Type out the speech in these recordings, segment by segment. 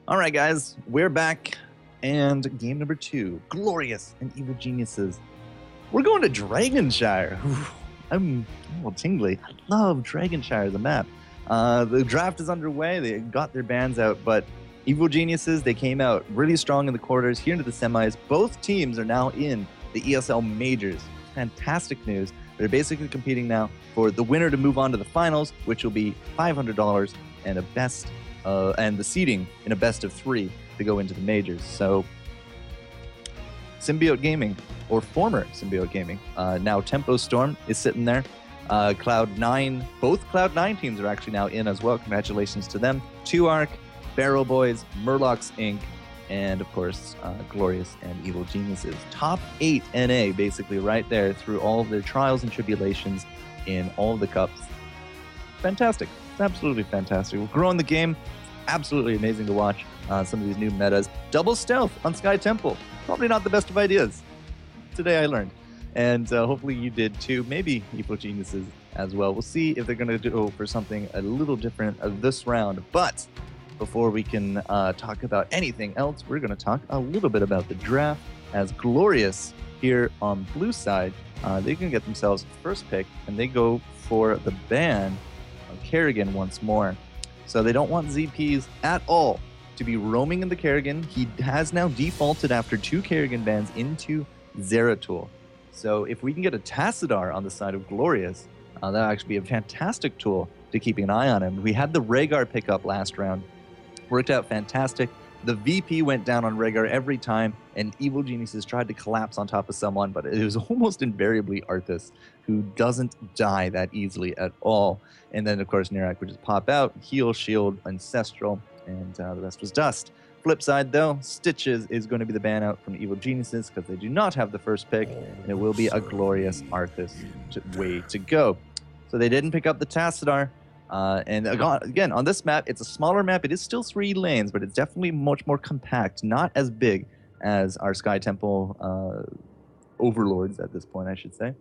All right, guys, we're back, and game number 2, Glorious and Evil Geniuses. We're going to Dragonshire. I'm a little tingly. I love Dragonshire as a map. The draft is underway. They got their bans out, but Evil Geniuses, they came out really strong in the quarters, here into the semis. Both teams are now in the ESL Majors. Fantastic news. They're basically competing now for the winner to move on to the finals, which will be $500 and a best and the seeding in a best of 3 to go into the majors. So Symbiote Gaming, or former Symbiote Gaming, now Tempo Storm is sitting there. Cloud9, both Cloud9 teams are actually now in as well. Congratulations to them. 2Arc, Barrel Boys, Murlocs Inc., and of course, Glorious and Evil Geniuses. Top 8 NA, basically, right there through all of their trials and tribulations in all of the cups. Fantastic. It's absolutely fantastic. We're growing the game. Absolutely amazing to watch some of these new metas. Double stealth on Sky Temple. Probably not the best of ideas. Today I learned. And hopefully you did too. Maybe Evil Geniuses as well. We'll see if they're going to go for something a little different this round. But before we can talk about anything else, we're going to talk a little bit about the draft. As Glorious here on blue side, they can get themselves first pick, and they go for the ban of Kerrigan once more. So they don't want ZPs at all to be roaming in the Kerrigan. He has now defaulted after 2 Kerrigan bans into Zeratul. So if we can get a Tassadar on the side of Glorious, that'll actually be a fantastic tool to keeping an eye on him. We had the Rhaegar pickup last round. Worked out fantastic. The VP went down on Rhaegar every time, and Evil Geniuses tried to collapse on top of someone, but it was almost invariably Arthas, who doesn't die that easily at all. And then, of course, Nirak would just pop out, heal, shield, Ancestral, and the rest was dust. Flip side, though, Stitches is going to be the ban out from Evil Geniuses because they do not have the first pick, and it will be a Glorious Arthas way to go. So they didn't pick up the Tassadar. And again, on this map, it's a smaller map. It is still 3 lanes, but it's definitely much more compact, not as big as our Sky Temple overlords at this point, I should say.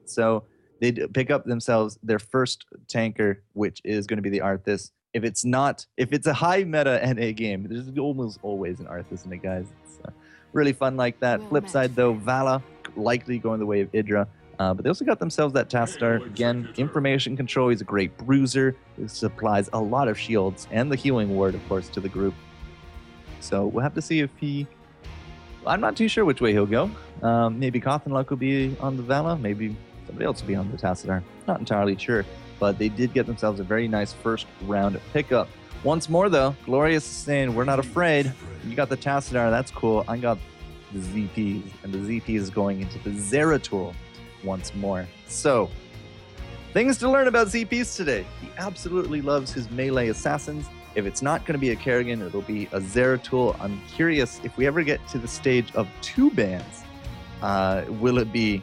So they pick up themselves their first tanker, which is going to be the Arthas. If it's a high meta NA game, there's almost always an Arthas in it, guys. It's really fun like that. Flip side, though, Vala likely going the way of Idra. But they also got themselves that Tassadar. Again, information control. He's a great bruiser. He supplies a lot of shields and the healing ward, of course, to the group. So we'll have to see if he... I'm not too sure which way he'll go. Maybe Cothenluck will be on the Vala. Maybe somebody else will be on the Tassadar. Not entirely sure. But they did get themselves a very nice first round pickup. Once more, though, Glorious is saying, we're not afraid. You got the Tassadar. That's cool. I got the ZPs. And the ZP is going into the Zeratul once more. So, things to learn about ZPs today. He absolutely loves his melee assassins. If it's not going to be a Kerrigan, it'll be a Zeratul. I'm curious if we ever get to the stage of 2 bans, will it be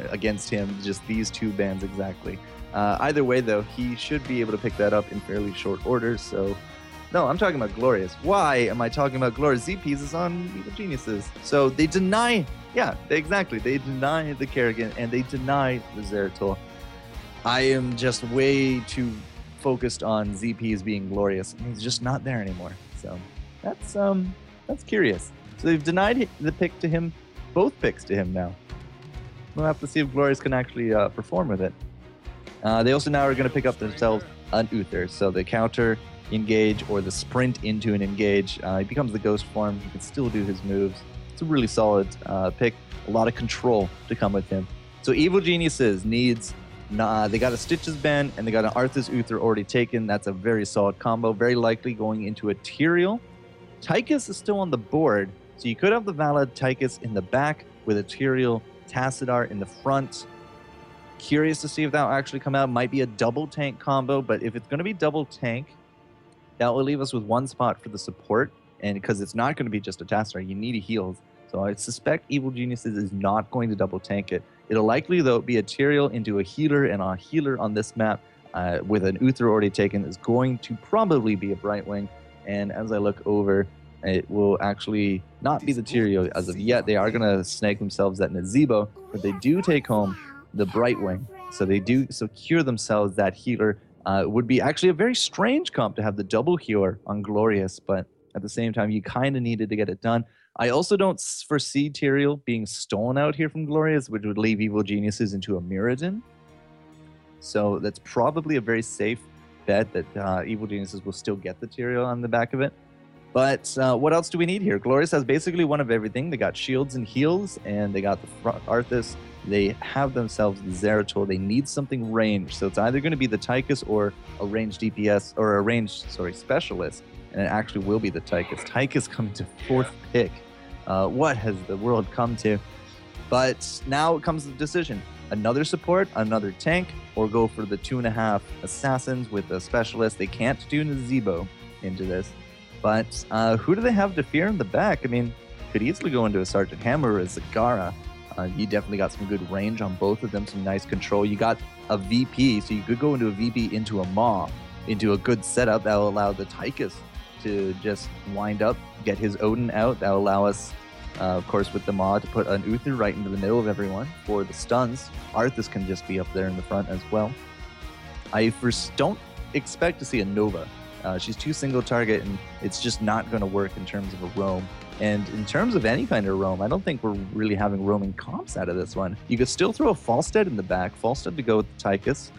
against him, just these 2 bans exactly? Either way, though, he should be able to pick that up in fairly short order. So, no, I'm talking about Glorious. Why am I talking about Glorious? ZPs is on Evil Geniuses. So they deny, exactly. They deny the Kerrigan and they deny the Zeratul. I am just way too focused on ZPs being Glorious. He's just not there anymore. So that's curious. So they've denied the pick to him, both picks to him now. We'll have to see if Glorious can actually perform with it. They also now are going to pick up themselves an Uther. So the counter engage or the sprint into an engage. He becomes the ghost form. He can still do his moves. It's a really solid pick. A lot of control to come with him. So Evil Geniuses needs... they got a Stitches ban and they got an Arthas Uther already taken. That's a very solid combo. Very likely going into a Tyrael. Tychus is still on the board. So you could have the Vala Tychus in the back with a Tyrael Tassadar in the front. Curious to see if that will actually come out. Might be a double tank combo, but if it's going to be double tank, that will leave us with 1 spot for the support. And because it's not going to be just a Tassadar, you need a heals. So I suspect Evil Geniuses is not going to double tank it. It'll likely, though, be a Tyrael into a healer, and a healer on this map with an Uther already taken is going to probably be a Brightwing. And as I look over, it will actually not be the Tyrael as of yet. They are going to snag themselves that Nazebo, but they do take home the Brightwing. So they do secure themselves that healer. Would be actually a very strange comp to have the double healer on Glorious, but At the same time, you kind of needed to get it done. I also don't foresee Tyrael being stolen out here from Glorious, which would leave Evil Geniuses into a Mirrodin. So that's probably a very safe bet that Evil Geniuses will still get the Tyrael on the back of it. But what else do we need here? Glorious has basically one of everything. They got shields and heals, and they got the front Arthas. They have themselves the Zeratul. They need something ranged. So it's either going to be the Tychus or a ranged DPS, or a ranged, specialist. And it actually will be the Tychus. Tychus coming to 4th pick. What has the world come to? But now comes the decision. Another support, another tank, or go for the 2.5 assassins with a specialist. They can't do Nazebo into this. But who do they have to fear in the back? I mean, could easily go into a Sergeant Hammer or a Zagara. You definitely got some good range on both of them, some nice control. You got a VP, so you could go into a VP into a Maw, into a good setup that will allow the Tychus to just wind up, get his Odin out. That will allow us, of course, with the Maw, to put an Uther right into the middle of everyone for the stuns. Arthas can just be up there in the front as well. I first don't expect to see a Nova. She's too single target, and it's just not going to work in terms of a roam. And in terms of any kind of roam, I don't think we're really having roaming comps out of this one. You could still throw a Falstead in the back. Falstead to go with the Tychus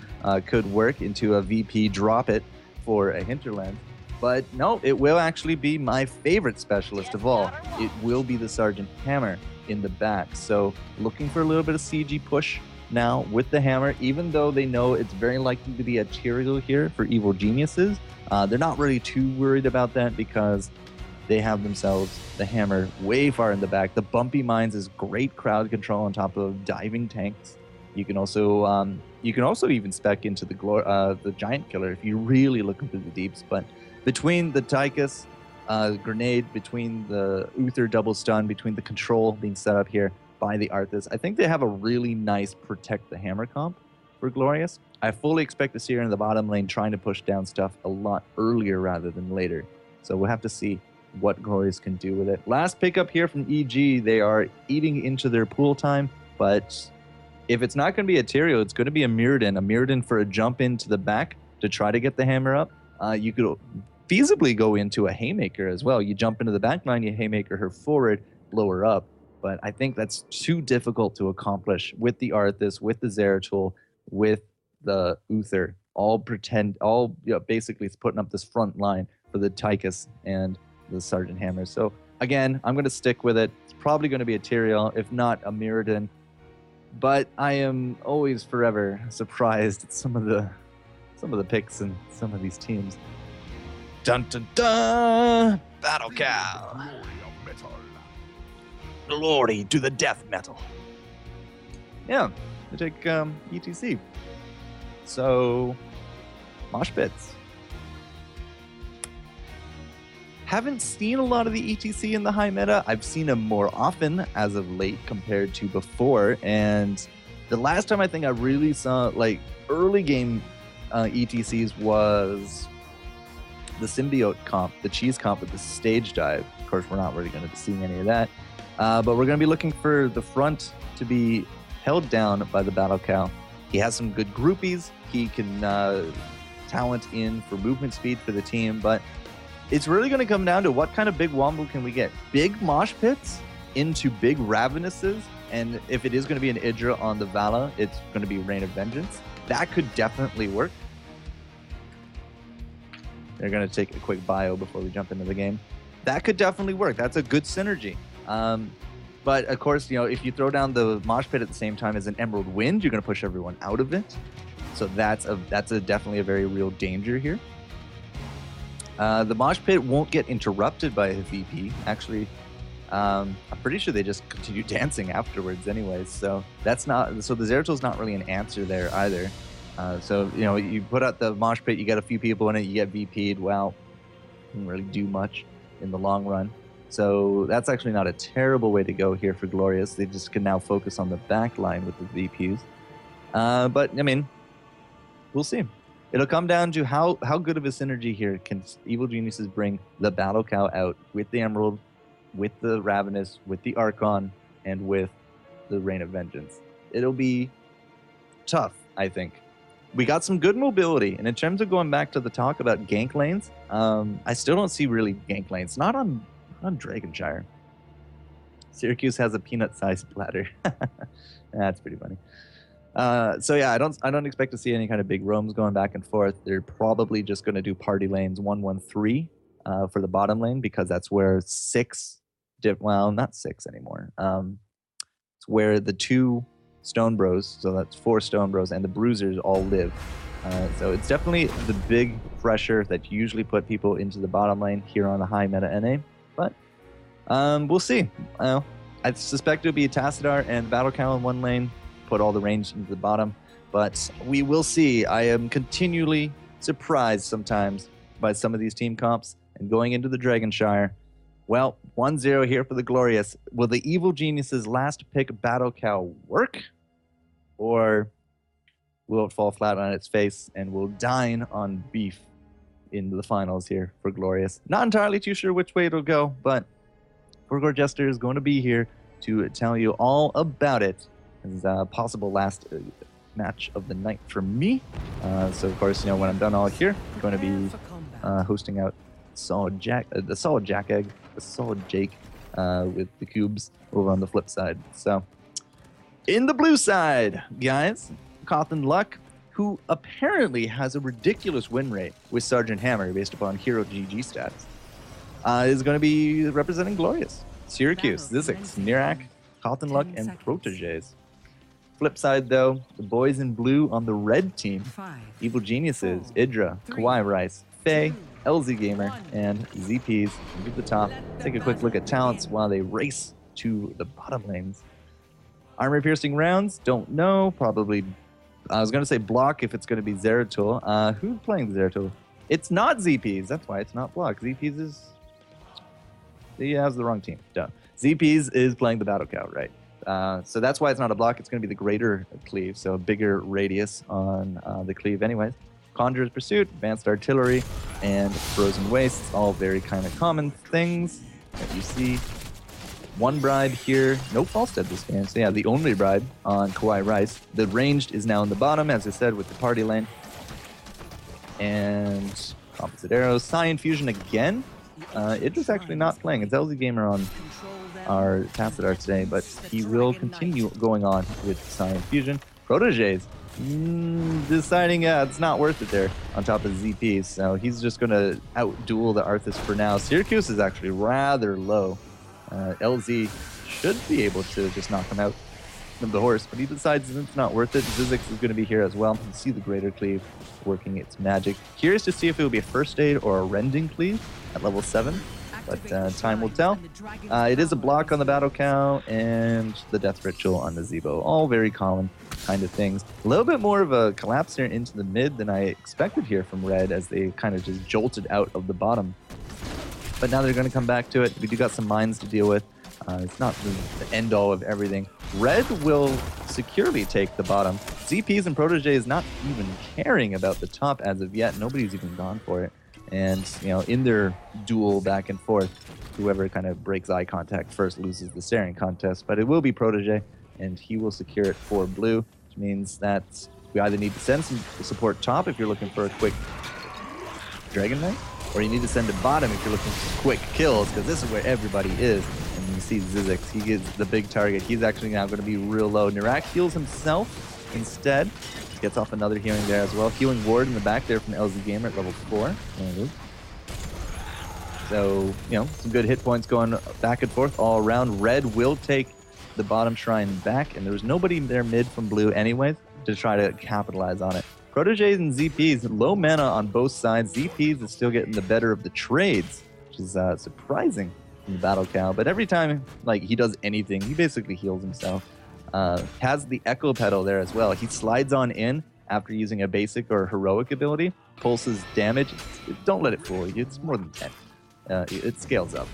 could work into a VP, drop it for a hinterland. But no, it will actually be my favorite specialist of all. It will be the Sergeant Hammer in the back. So looking for a little bit of CG push now with the Hammer, even though they know it's very likely to be a Tyrael here for Evil Geniuses. They're not really too worried about that because they have themselves the Hammer way far in the back. The Bumpy Mines is great crowd control on top of diving tanks. You can also even spec into the Giant Killer if you're really looking through the deeps. But between the Tychus grenade, between the Uther double stun, between the control being set up here by the Arthas, I think they have a really nice protect the Hammer comp for Glorious. I fully expect to see her in the bottom lane trying to push down stuff a lot earlier rather than later. So we'll have to see what Glorious can do with it. Last pickup here from EG. They are eating into their pool time, but if it's not going to be a Tyrael, it's going to be a Mirrodin for a jump into the back to try to get the Hammer up. You could feasibly go into a Haymaker as well. You jump into the back line, you Haymaker her forward, blow her up. But I think that's too difficult to accomplish with the Arthas, with the Zeratul, with the Uther. Basically it's putting up this front line for the Tychus and the Sergeant Hammer. So again, I'm going to stick with it. It's probably going to be a Tyrael, if not a Mirrodin. But I am always forever surprised at some of the picks and some of these teams. Dun dun dun! Battle Cow! Glory to the death metal. Yeah, I take ETC. So, mosh pits. Haven't seen a lot of the ETC in the high meta. I've seen them more often as of late compared to before. And the last time I think I really saw like early game ETCs was the symbiote comp, the cheese comp with the stage dive. Of course, we're not really going to be seeing any of that. But we're going to be looking for the front to be held down by the Battle Cow. He has some good groupies. He can talent in for movement speed for the team, but it's really going to come down to what kind of big wombo can we get. Big mosh pits into big Ravenous's, and if it is going to be an Idra on the Vala, it's going to be Rain of Vengeance. That could definitely work. They're going to take a quick bio before we jump into the game. That could definitely work. That's a good synergy. But of course, if you throw down the mosh pit at the same time as an Emerald Wind, you're going to push everyone out of it. So that's definitely a very real danger here. The mosh pit won't get interrupted by a VP. Actually, I'm pretty sure they just continue dancing afterwards anyways. So the Zeratul's not really an answer there either. So you put out the mosh pit, you get a few people in it, you get VP'd. Well, doesn't really do much in the long run. So that's actually not a terrible way to go here for Glorious. They just can now focus on the back line with the VPs. But I mean, we'll see. It'll come down to how good of a synergy here can Evil Geniuses bring the Battle Cow out with the Emerald, with the Ravenous, with the Archon, and with the Rain of Vengeance. It'll be tough, I think. we got some good mobility. And in terms of going back to the talk about gank lanes, I still don't see really gank lanes. Not on Dragonshire. Syracuse has a peanut-sized bladder. That's pretty funny. So yeah, I don't expect to see any kind of big roams going back and forth. They're probably just going to do party lanes 1-1-3 for the bottom lane, because that's where well, not 6 anymore. It's where the 2 Stone Bros, so that's 4 Stone Bros, and the Bruisers all live. So it's definitely the big pressure that usually put people into the bottom lane here on the high meta NA. But we'll see. I suspect it'll be Tassadar and Battle Cow in one lane, put all the range into the bottom. But we will see. I am continually surprised sometimes by some of these team comps. And going into the Dragonshire, well, 1-0 here for the Glorious. Will the Evil Genius's last pick Battle Cow work? Or will it fall flat on its face and will dine on beef in the finals here for Glorious? Not entirely too sure which way it'll go, but FourCourtJester is going to be here to tell you all about it as a possible last match of the night for me. So, of course, when I'm done all here, I'm going to be hosting out the solid Jake with the cubes over on the flip side. So, in the blue side, guys, Cawthon Luck, who apparently has a ridiculous win rate with Sergeant Hammer based upon Hero GG stats, is going to be representing Glorious. Syracuse, Zizix, Nirak, Cawthon Luck, and Proteges. Flip side, though, the boys in blue on the red team, Evil Geniuses, Idra, Kawaii Rice, Faye, LZ Gamer, and ZPs. At the top, take a quick look at talents while they race to the bottom lanes. Armor-piercing rounds, don't know. Probably, I was going to say block if it's going to be Zeratul. Who's playing Zeratul? It's not ZPs. That's why it's not block. ZPs is... He has the wrong team. Duh. ZPs is playing the Battle Cow, right? So that's why it's not a block. It's going to be the greater cleave, so a bigger radius on the cleave anyways. Conjurer's Pursuit, Advanced Artillery, and Frozen Wastes, all very kind of common things that you see. One bribe here, no Falstead this game, so yeah, the only bribe on Kawaii Rice. The ranged is now in the bottom, as I said, with the party lane. And composite arrows, Scion Fusion again. It is actually not playing. It's LZ Gamer on our Tassadar today, but he will continue going on with Scion Fusion. Proteges, deciding it's not worth it there on top of ZP, so he's just going to out-duel the Arthas for now. Syracuse is actually rather low. LZ should be able to just knock him out of the horse, but he decides it's not worth it. Zizix is going to be here as well. You see the greater cleave working its magic. Curious to see if it will be a first aid or a rending cleave at level 7, but time will tell. It is a block on the Battle Cow and the Death Ritual on the Zebo. All very common kind of things. A little bit more of a collapse here into the mid than I expected here from Red, as they kind of just jolted out of the bottom. But now they're going to come back to it. We do got some mines to deal with. It's not the end-all of everything. Red will securely take the bottom. ZPs and Proteges not even caring about the top as of yet. Nobody's even gone for it. And, in their duel back and forth, whoever kind of breaks eye contact first loses the staring contest. But it will be Protege, and he will secure it for blue, which means that we either need to send some support top if you're looking for a quick Dragon Knight, or you need to send it bottom if you're looking for quick kills, because this is where everybody is. And you see Zizix, he gets the big target. He's actually now going to be real low. Nirak heals himself instead. Gets off another healing there as well. Healing ward in the back there from LZ Gamer at level 4. So, some good hit points going back and forth all around. Red will take the bottom shrine back, and there was nobody there mid from blue anyways to try to capitalize on it. Proteges and ZPs, low mana on both sides. ZPs is still getting the better of the trades, which is surprising in the Battle Cow. But every time he does anything, he basically heals himself. Has the Echo Pedal there as well. He slides on in after using a basic or heroic ability, pulses damage. Don't let it fool you. It's more than 10. It scales up.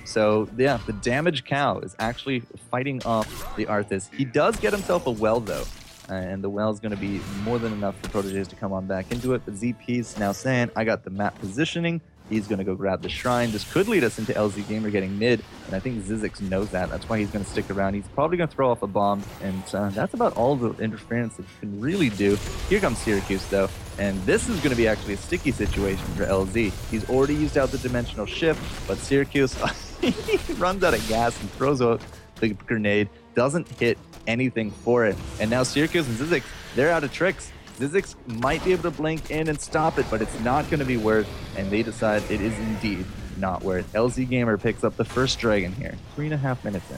So, yeah, the damage cow is actually fighting off the Arthas. He does get himself a well, though. And the well is going to be more than enough for Proteges to come on back into it. But ZP's now saying, I got the map positioning. He's going to go grab the shrine. This could lead us into LZ Gamer getting mid, and I think Zizix knows that. That's why he's going to stick around. He's probably going to throw off a bomb, and that's about all the interference that you can really do. Here comes Syracuse, though, and this is going to be actually a sticky situation for LZ. He's already used out the dimensional shift, but Syracuse, he runs out of gas and throws out the grenade, doesn't hit anything for it. And now Syracuse and Zizix, they're out of tricks. Zizix might be able to blink in and stop it, but it's not going to be worth, and they decide it is indeed not worth. LZ Gamer picks up the first dragon here, 3.5 minutes in.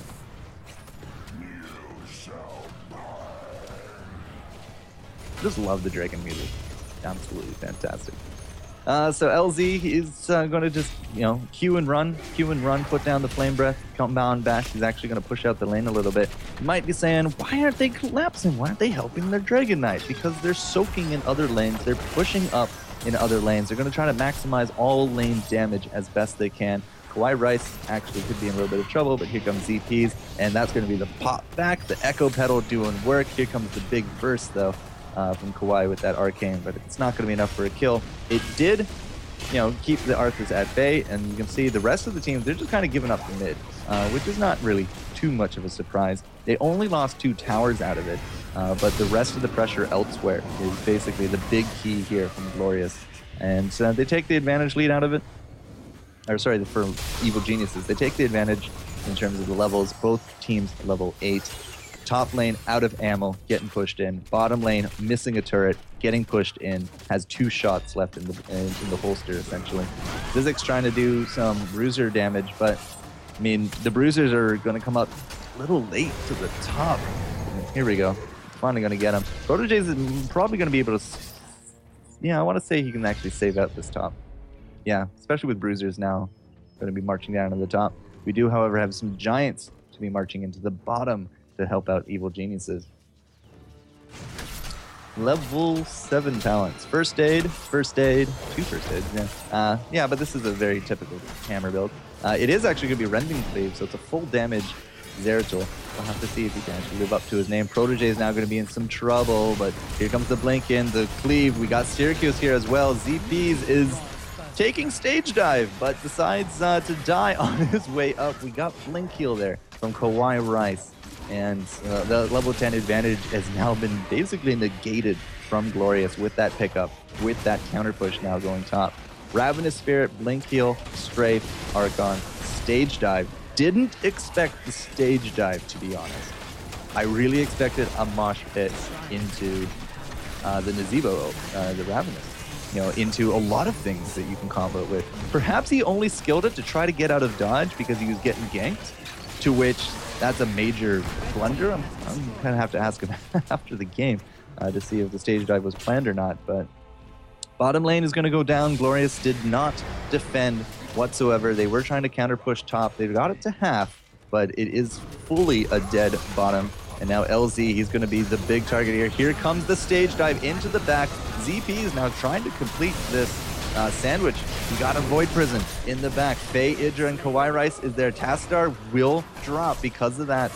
Just love the dragon music. Absolutely fantastic. So LZ is going to just, Q and run, put down the flame breath, come down back. He's actually going to push out the lane a little bit. You might be saying, why aren't they collapsing? Why aren't they helping their Dragon Knight? Because they're soaking in other lanes. They're pushing up in other lanes. They're going to try to maximize all lane damage as best they can. Kawhi Rice actually could be in a little bit of trouble, but here comes ZPs, and that's going to be the pop back. The Echo Pedal doing work. Here comes the big burst, though. From Kawhi with that arcane, but it's not going to be enough for a kill. It did, keep the Arthurs at bay, and you can see the rest of the teams, they're just kind of giving up the mid, which is not really too much of a surprise. They only lost 2 towers out of it, but the rest of the pressure elsewhere is basically the big key here from Glorious. And they take the advantage lead out of it. Or sorry, for Evil Geniuses. They take the advantage in terms of the levels. Both teams level 8. Top lane out of ammo, getting pushed in. Bottom lane missing a turret, getting pushed in. Has 2 shots left in the holster, essentially. Zizix trying to do some bruiser damage, but I mean, the bruisers are going to come up a little late to the top. Here we go. Finally going to get him. Protégé is probably going to be able to... Yeah, I want to say he can actually save out this top. Yeah, especially with bruisers now going to be marching down to the top. We do, however, have some giants to be marching into the bottom to help out Evil Geniuses. Level 7 talents. First aid, 2 first aids, yeah. Yeah, but this is a very typical hammer build. It is actually going to be Rending Cleave, so it's a full damage Zeratul. We'll have to see if he can actually live up to his name. Protégé is now going to be in some trouble, but here comes the blink in, the cleave. We got Syracuse here as well. ZPs is taking stage dive, but decides to die on his way up. We got blink heal there from Kawhi Rice. And the level 10 advantage has now been basically negated from Glorious with that pickup, with that counter push now going top. Ravenous Spirit, Blink Heal, Strafe, Archon, Stage Dive. Didn't expect the Stage Dive, to be honest. I really expected a mosh pit into the Nazebo, the Ravenous. Into a lot of things that you can combo with. Perhaps he only skilled it to try to get out of dodge because he was getting ganked, to which... That's a major blunder. I'm going to have to ask him after the game to see if the stage dive was planned or not. But bottom lane is going to go down. Glorious did not defend whatsoever. They were trying to counter push top. They got it to half, but it is fully a dead bottom. And now LZ, he's going to be the big target here. Here comes the stage dive into the back. ZP is now trying to complete this sandwich. He got a Void Prison in the back. Faye, Idra, and Kawhi Rice is there. Tastar will drop because of that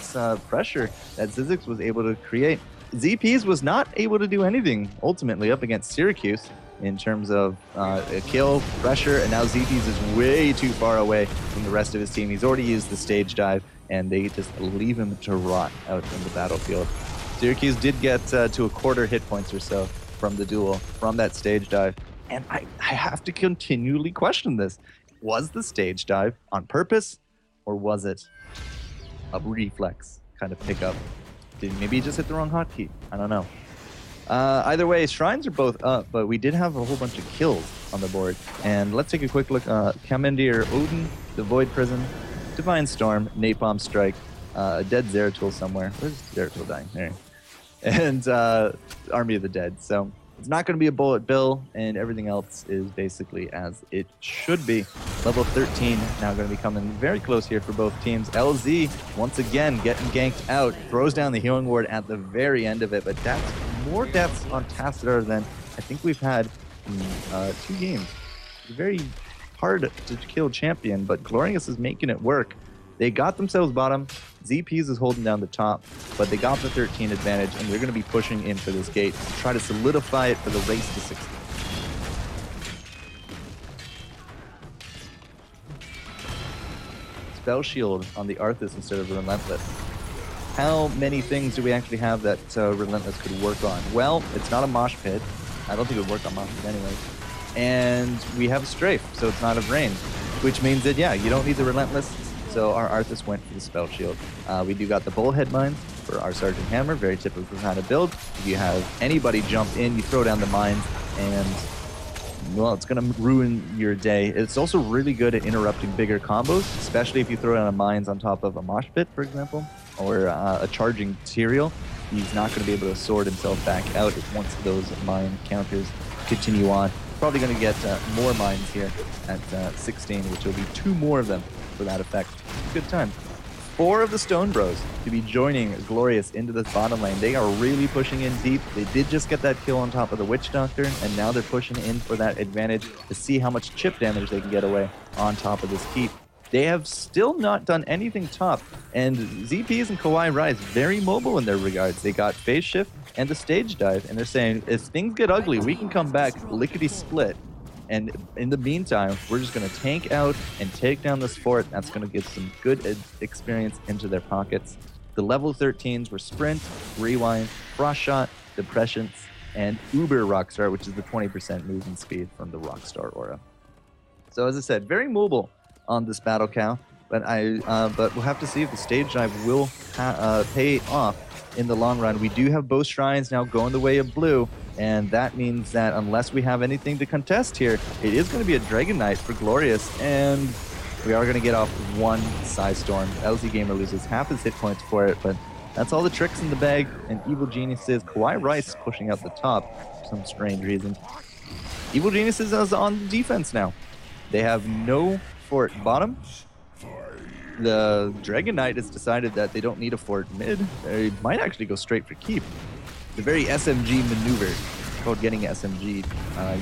pressure that Zizix was able to create. ZPs was not able to do anything ultimately up against Syracuse in terms of a kill, pressure, and now ZPs is way too far away from the rest of his team. He's already used the stage dive, and they just leave him to rot out in the battlefield. Syracuse did get to a quarter hit points or so from the duel, from that stage dive. And I have to continually question this. Was the stage dive on purpose, or was it a reflex kind of pickup? Maybe he just hit the wrong hotkey. I don't know. Either way, shrines are both up, but we did have a whole bunch of kills on the board. And let's take a quick look. Kamendir, Odin, the Void Prison, Divine Storm, Napalm Strike, a dead Zeratul somewhere. Where's Zeratul dying? There. And Army of the Dead. So it's not going to be a bullet bill, and everything else is basically as it should be. Level 13 now going to be coming very close here for both teams. LZ, once again, getting ganked out. Throws down the healing ward at the very end of it, but that's more deaths on Tassadar than I think we've had in 2 games. Very hard to kill champion, but Glorious is making it work. They got themselves bottom. ZPs is holding down the top, but they got the 13 advantage, and they're going to be pushing in for this gate to try to solidify it for the race to 60. Spell Shield on the Arthas instead of Relentless. How many things do we actually have that Relentless could work on? Well, it's not a Mosh Pit. I don't think it would work on Mosh Pit anyway. And we have a Strafe, so it's not of range. Which means that, yeah, you don't need the Relentless. So our Arthas went for the Spell Shield. We do got the Bullhead Mines for our Sergeant Hammer, very typical kind of build. If you have anybody jump in, you throw down the mines, and, well, it's going to ruin your day. It's also really good at interrupting bigger combos, especially if you throw down a mines on top of a Mosh Pit, for example, or a charging Tyrael. He's not going to be able to sword himself back out once those mine counters continue on. Probably going to get more mines here at 16, which will be 2 more of them for that effect. Good time. 4 of the Stone Bros to be joining Glorious into this bottom lane. They are really pushing in deep. They did just get that kill on top of the Witch Doctor, and now they're pushing in for that advantage to see how much chip damage they can get away on top of this keep. They have still not done anything top, and ZPs and Kawaii Rise very mobile in their regards. They got phase shift and the stage dive, and they're saying, if things get ugly, we can come back lickety-split. And in the meantime, we're just going to tank out and take down this fort. That's going to get some good experience into their pockets. The level 13s were Sprint, Rewind, Frost Shot, Depressions, and Uber Rockstar, which is the 20% movement speed from the Rockstar aura. So as I said, very mobile on this Battle Cow, but we'll have to see if the stage dive will pay off in the long run. We do have both shrines now going the way of blue, and that means that unless we have anything to contest here, it is going to be a Dragon Knight for Glorious, and we are going to get off 1 Psy Storm. LZ Gamer loses half his hit points for it, but that's all the tricks in the bag, and Evil Geniuses, Kawaii Rice pushing out the top for some strange reason. Evil Geniuses is on defense now. They have no fort bottom. The Dragon Knight has decided that they don't need a fort mid. They might actually go straight for keep. It's a very SMG maneuver. It's called getting SMG'd.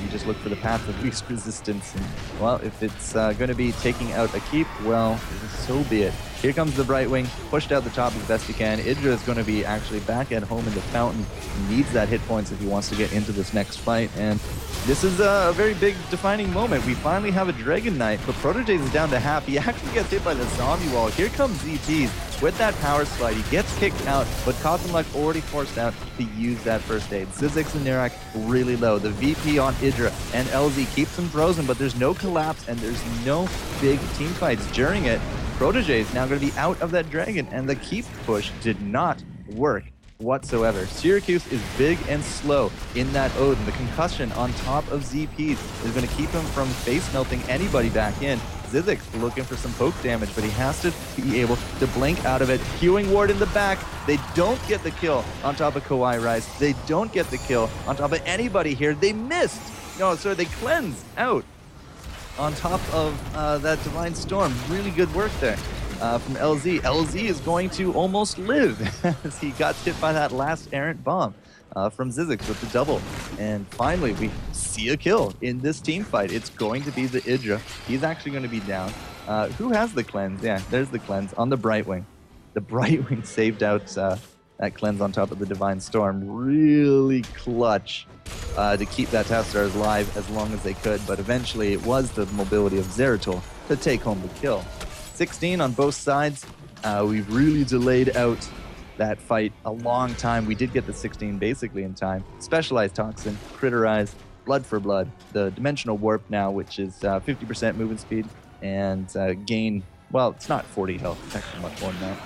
You just look for the path of least resistance. And, well, if it's going to be taking out a keep, well, so be it. Here comes the Brightwing, pushed out the top as best he can. Idra is going to be actually back at home in the fountain. He needs that hit points if he wants to get into this next fight. And this is a very big defining moment. We finally have a Dragon Knight, but Protege is down to half. He actually gets hit by the zombie wall. Here comes ZTs with that power slide. He gets kicked out, but Cosmluck already forced out to use that first aid. Zizix and Nirak really low. The VP on Idra and LZ keeps him frozen, but there's no collapse and there's no big team fights during it. Protege is now going to be out of that dragon, and the keep push did not work whatsoever. Syracuse is big and slow in that Odin. The concussion on top of ZPs is going to keep him from face melting anybody back in. Zizix looking for some poke damage, but he has to be able to blink out of it. Hewing Ward in the back. They don't get the kill on top of Kawaii Rise. They don't get the kill on top of anybody here. They missed. No, sorry, they cleansed out on top of that Divine Storm. Really good work there from LZ. LZ is going to almost live as he got hit by that last errant bomb from Zizix with the double. And finally, we see a kill in this team fight. It's going to be the Idra. He's actually going to be down. Who has the cleanse? Yeah, there's the cleanse on the Brightwing. The Brightwing saved out that cleanse on top of the Divine Storm. Really clutch to keep that Tapstars alive as long as they could, but eventually it was the mobility of Zeratul to take home the kill. 16 on both sides. We've really delayed out that fight a long time. We did get the 16 basically in time. Specialized Toxin, Critterize, Blood for Blood, the Dimensional Warp now, which is 50% movement speed, and gain, well, it's not 40 health, it's actually much more than that.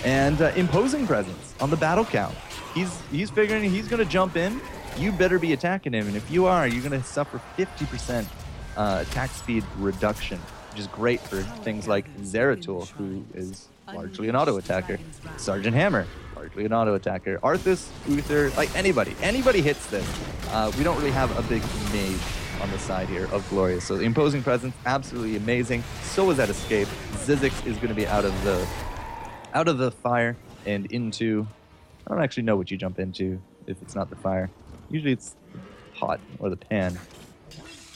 And Imposing Presence on the Battle Count. He's figuring he's going to jump in. You better be attacking him, and if you are, you're going to suffer 50% attack speed reduction, which is great for things like Zeratul, who is largely an auto-attacker. Sergeant Hammer, largely an auto-attacker. Arthas, Uther, like anybody hits this. We don't really have a big mage on the side here of Glorious. So the Imposing Presence, absolutely amazing. So is that Escape. Zizix is going to be out of the fire and into, I don't actually know what you jump into if it's not the fire. Usually it's the pot or the pan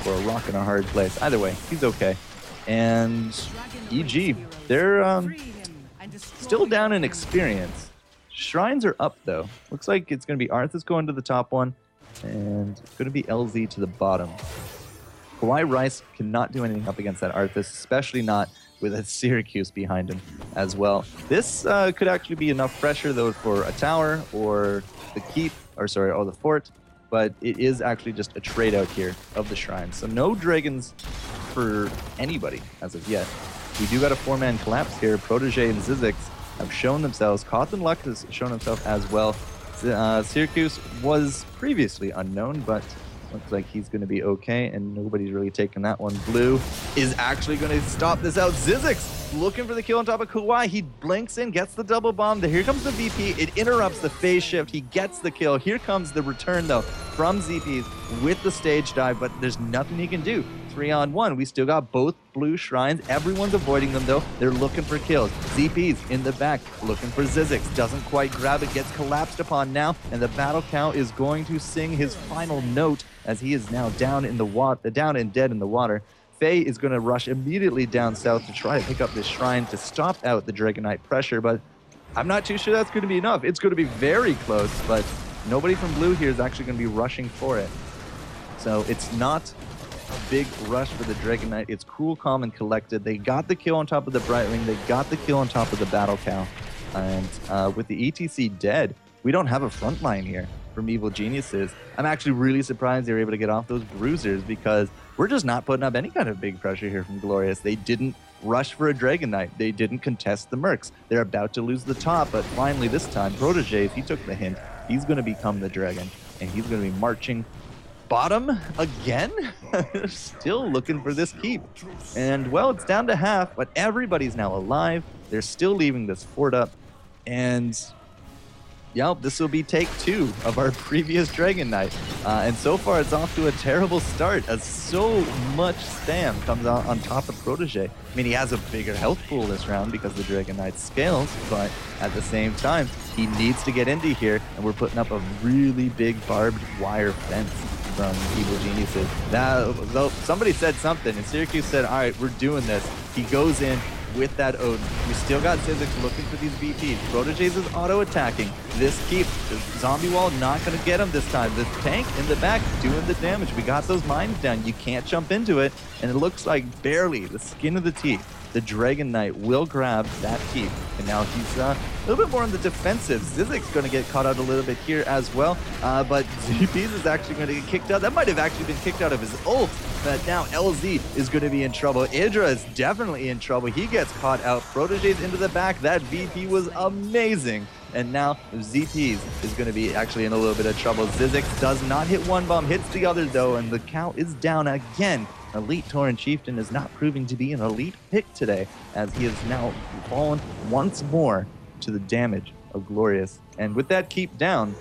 or a rock in a hard place. Either way, he's okay. And EG, they're still down in experience. Shrines are up though. Looks like it's going to be Arthas going to the top one, and it's going to be LZ to the bottom. Kawaii Rice cannot do anything up against that Arthas, especially not with a Syracuse behind him as well. This could actually be enough pressure, though, for a tower or the keep, or the fort, but it is actually just a trade out here of the shrines. So no dragons for anybody as of yet. We do got a 4-man collapse here. Protege and Zizix have shown themselves. Cawthon Luck has shown himself as well. Syracuse was previously unknown, but looks like he's going to be okay, and nobody's really taking that one. Blue is actually going to stop this out. Zizix looking for the kill on top of Kawhi. He blinks in, gets the double bomb. Here comes the VP. It interrupts the phase shift. He gets the kill. Here comes the return, though, from ZPs with the stage dive, but there's nothing he can do. 3-on-1. We still got both blue shrines. Everyone's avoiding them, though. They're looking for kills. ZP's in the back, looking for Zizix. Doesn't quite grab it, gets collapsed upon now, and the battle cow is going to sing his final note as he is now down in the water, down and dead in the water. Faye is going to rush immediately down south to try to pick up this shrine to stop out the Dragon Knight pressure, but I'm not too sure that's going to be enough. It's going to be very close, but nobody from blue here is actually going to be rushing for it. So it's not a big rush for the Dragon Knight. It's cool, calm, and collected. They got the kill on top of the Brightwing. They got the kill on top of the Battle Cow. And with the ETC dead, we don't have a front line here from Evil Geniuses. I'm actually really surprised they were able to get off those bruisers, because we're just not putting up any kind of big pressure here from Glorious. They didn't rush for a Dragon Knight. They didn't contest the Mercs. They're about to lose the top, but finally this time, Protege, if he took the hint, he's going to become the Dragon, and he's going to be marching bottom again. Still looking for this keep. And, well, it's down to half, but everybody's now alive. They're still leaving this fort up, and yeah, this will be take 2 of our previous Dragon Knight. And so far, it's off to a terrible start, as so much spam comes out on top of Protege. I mean, he has a bigger health pool this round because the Dragon Knight scales, but at the same time, he needs to get into here, and we're putting up a really big barbed wire fence from Evil Geniuses. Now, though, somebody said something, and Syracuse said, all right, we're doing this. He goes in with that Odin. We still got Zizix looking for these VPs. Proteges is auto-attacking. This keep, the zombie wall not going to get him this time. This tank in the back doing the damage. We got those mines down. You can't jump into it, and it looks like barely the skin of the teeth. The Dragon Knight will grab that keep, and now he's a little bit more on the defensive. Zizix going to get caught out a little bit here as well, but ZPs is actually going to get kicked out. That might have actually been kicked out of his ult, but now LZ is going to be in trouble. Idra is definitely in trouble. He gets caught out. Proteges into the back. That VP was amazing. And now ZPs is going to be actually in a little bit of trouble. Zizix does not hit one bomb, hits the other though, and the cow is down again. Elite Tauren Chieftain is not proving to be an elite pick today, as he has now fallen once more to the damage of Glorious. And with that keep down,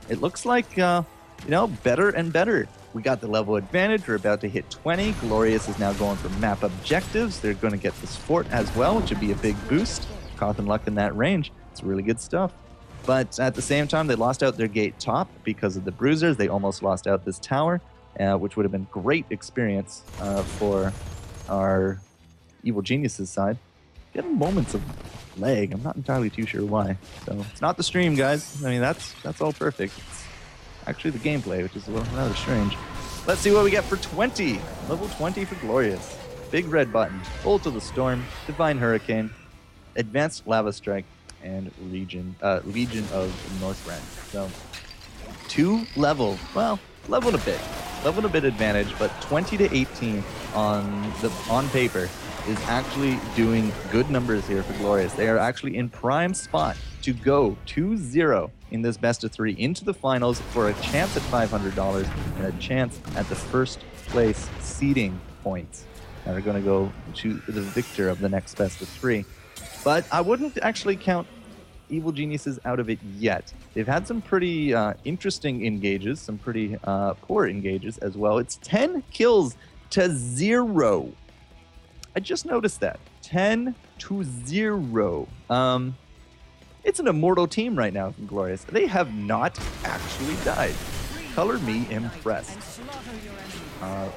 it looks like, better and better. We got the level advantage. We're about to hit 20. Glorious is now going for map objectives. They're going to get this fort as well, which would be a big boost. Cawthon Luck in that range. It's really good stuff. But at the same time, they lost out their gate top because of the bruisers. They almost lost out this tower, which would have been great experience for our Evil Geniuses side. Getting moments of lag. I'm not entirely too sure why. So it's not the stream, guys. I mean, that's all perfect. It's actually the gameplay, which is a little rather strange. Let's see what we get for 20. Level 20 for Glorious. Big red button. Bolt of the Storm. Divine Hurricane. Advanced Lava Strike. And Legion of Northrend. So 2 leveled a bit advantage, but 20 to 18 on paper is actually doing good numbers here for Glorious. They are actually in prime spot to go 2-0 in this best of 3 into the finals for a chance at $500 and a chance at the first place seeding points. Now they're going to go to the victor of the next best of 3. But I wouldn't actually count Evil Geniuses out of it yet. They've had some pretty interesting engages, some pretty poor engages as well. It's 10 kills to 0. I just noticed that. 10 to 0. It's an immortal team right now from Glorious. They have not actually died. Color me impressed.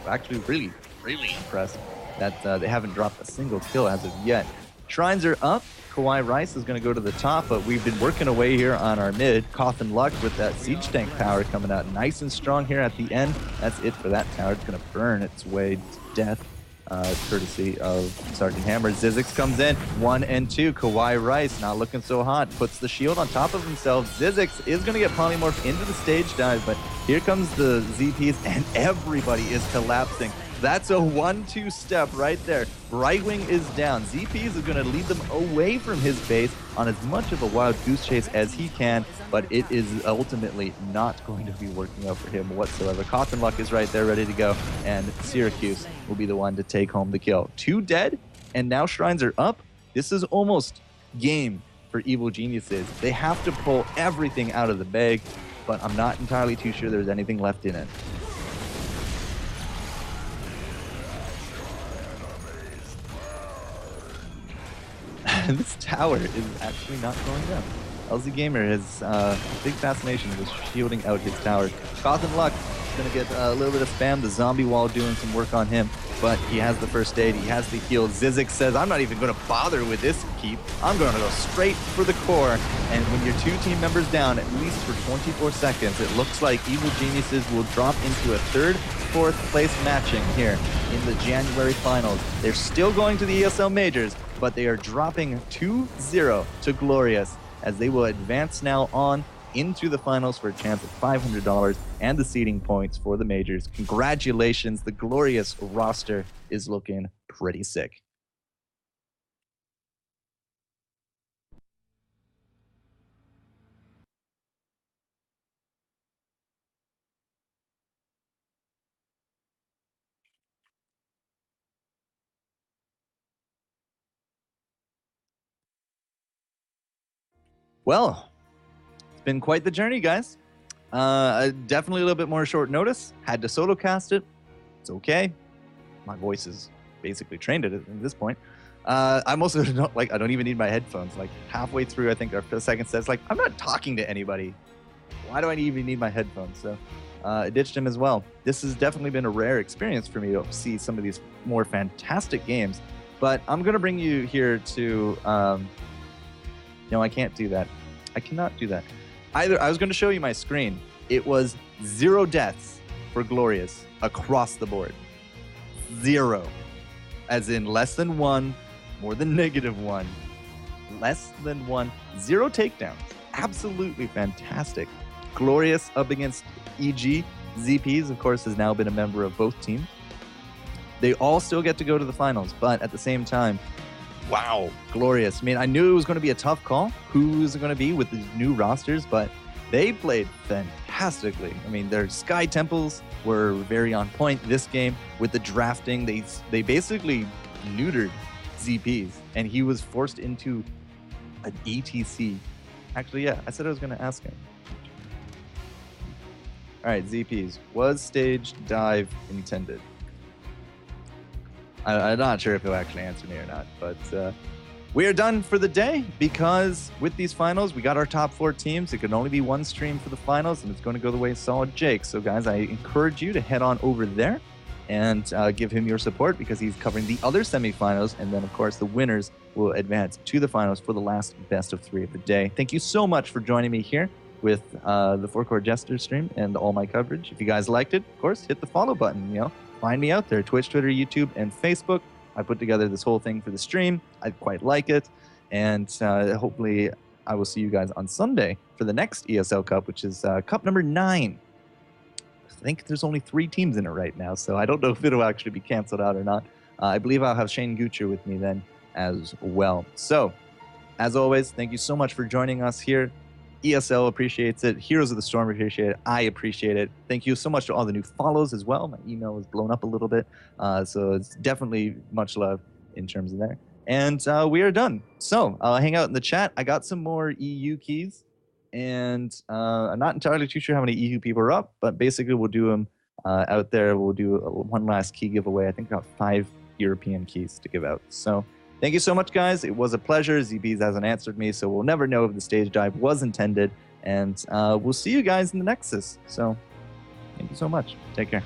Actually, really, really impressed that they haven't dropped a single kill as of yet. Shrines are up. Kawhi Rice is going to go to the top, but we've been working away here on our mid. Cawthon Luck with that siege tank power coming out nice and strong here at the end. That's it for that tower. It's going to burn its way to death. courtesy of Sergeant Hammer. Zizix comes in, 1 and 2. Kawhi Rice not looking so hot, puts the shield on top of himself. Zizix is going to get polymorphed into the stage dive, but here comes the ZPs, and everybody is collapsing. That's a 1-2 step right there. Brightwing is down. ZPs is going to lead them away from his base on as much of a wild goose chase as he can, but it is ultimately not going to be working out for him whatsoever. Coffin Luck is right there ready to go, and Syracuse will be the one to take home the kill. 2 dead, and now Shrines are up. This is almost game for Evil Geniuses. They have to pull everything out of the bag, but I'm not entirely too sure there's anything left in it. This tower is actually not going down. LZ Gamer has a big fascination with shielding out his tower. Gotham Luck is going to get a little bit of spam. The zombie wall doing some work on him, but he has the first aid. He has the heal. Zizix says, I'm not even going to bother with this keep. I'm going to go straight for the core. And when you're 2 team members down, at least for 24 seconds, it looks like Evil Geniuses will drop into a 3rd, 4th place matching here in the January finals. They're still going to the ESL Majors, but they are dropping 2-0 to Glorious as they will advance now on into the finals for a chance at $500 and the seeding points for the Majors. Congratulations, the Glorious roster is looking pretty sick. Well, it's been quite the journey, guys. Definitely a little bit more short notice. Had to solo cast it. It's okay. My voice is basically trained at it at this point. I'm also not I don't even need my headphones. Like halfway through, I think our second set, like I'm not talking to anybody. Why do I even need my headphones? So I ditched him as well. This has definitely been a rare experience for me to see some of these more fantastic games. But I'm gonna bring you here to. No, I can't do that. I cannot do that. Either I was going to show you my screen. It was 0 deaths for Glorious across the board. 0. As in less than 1, more than -1. Less than 1. 0 takedowns. Absolutely fantastic. Glorious up against EG. ZPs, of course, has now been a member of both teams. They all still get to go to the finals, but at the same time, wow, Glorious. I mean, I knew it was going to be a tough call. Who's it going to be with these new rosters? But they played fantastically. I mean, their Sky Temples were very on point this game. With the drafting, they basically neutered ZPs, and he was forced into an ETC. Actually, yeah, I said I was going to ask him. All right, ZPs. Was stage dive intended? I'm not sure if he'll actually answer me or not, but we are done for the day because with these finals, we got our top 4 teams. It can only be 1 stream for the finals, and it's going to go the way of Solid Jake. So, guys, I encourage you to head on over there and give him your support because he's covering the other semifinals. And then, of course, the winners will advance to the finals for the last best of 3 of the day. Thank you so much for joining me here with the FourCourtJester stream and all my coverage. If you guys liked it, of course, hit the follow button, Find me out there, Twitch, Twitter, YouTube, and Facebook. I put together this whole thing for the stream. I quite like it. And hopefully I will see you guys on Sunday for the next ESL Cup, which is Cup number 9. I think there's only 3 teams in it right now, so I don't know if it'll actually be canceled out or not. I believe I'll have Shane Gucher with me then as well. So, as always, thank you so much for joining us here. ESL appreciates it. Heroes of the Storm appreciate it. I appreciate it. Thank you so much to all the new follows as well. My email was blown up a little bit. So it's definitely much love in terms of there. And we are done. So I'll hang out in the chat. I got some more EU keys. And I'm not entirely too sure how many EU people are up. But basically we'll do them out there. We'll do one last key giveaway. I think I got 5 European keys to give out. So thank you so much, guys. It was a pleasure. ZBs hasn't answered me, so we'll never know if the stage dive was intended. And we'll see you guys in the Nexus. So thank you so much. Take care.